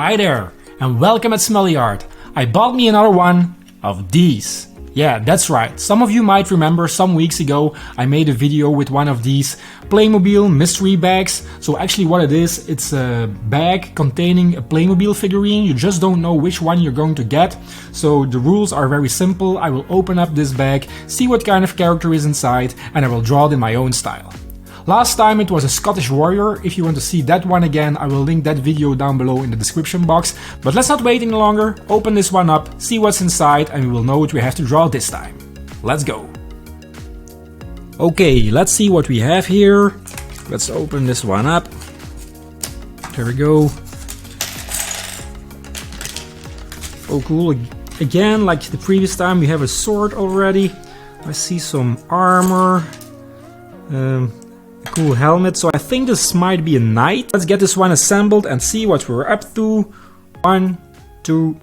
Hi there, and welcome at Smully Art. I bought me another one of these. Yeah, that's right. Some of you might remember some weeks ago I made a video with one of these Playmobil mystery bags. So actually what it is, it's a bag containing a Playmobil figurine. You just don't know which one you're going to get. So the rules are very simple. I will open up this bag, see what kind of character is inside, and I will draw it in my own style. Last time it was a Scottish warrior. If you want to see that one again, I will link that video down below in the description box. But let's not wait any longer, open this one up, see what's inside, and we will know what we have to draw this time. Let's go! Okay, let's see what we have here. Let's open this one up. There we go. Oh cool, again like the previous time we have a sword already. I see some armor. Cool helmet, so I think this might be a knight. Let's get this one assembled and see what we're up to. 1, 2...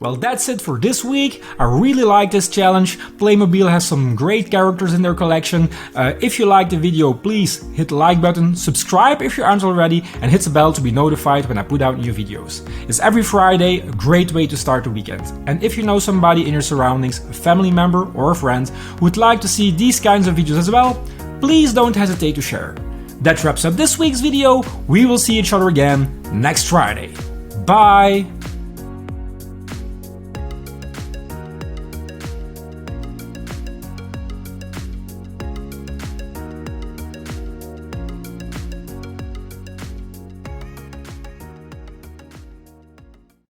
Well, that's it for this week. I really like this challenge. Playmobil has some great characters in their collection. If you like the video, please hit the like button, subscribe if you aren't already, and hit the bell to be notified when I put out new videos. It's every Friday, a great way to start the weekend. And if you know somebody in your surroundings, a family member or a friend, who would like to see these kinds of videos as well, please don't hesitate to share. That wraps up this week's video. We will see each other again next Friday. Bye!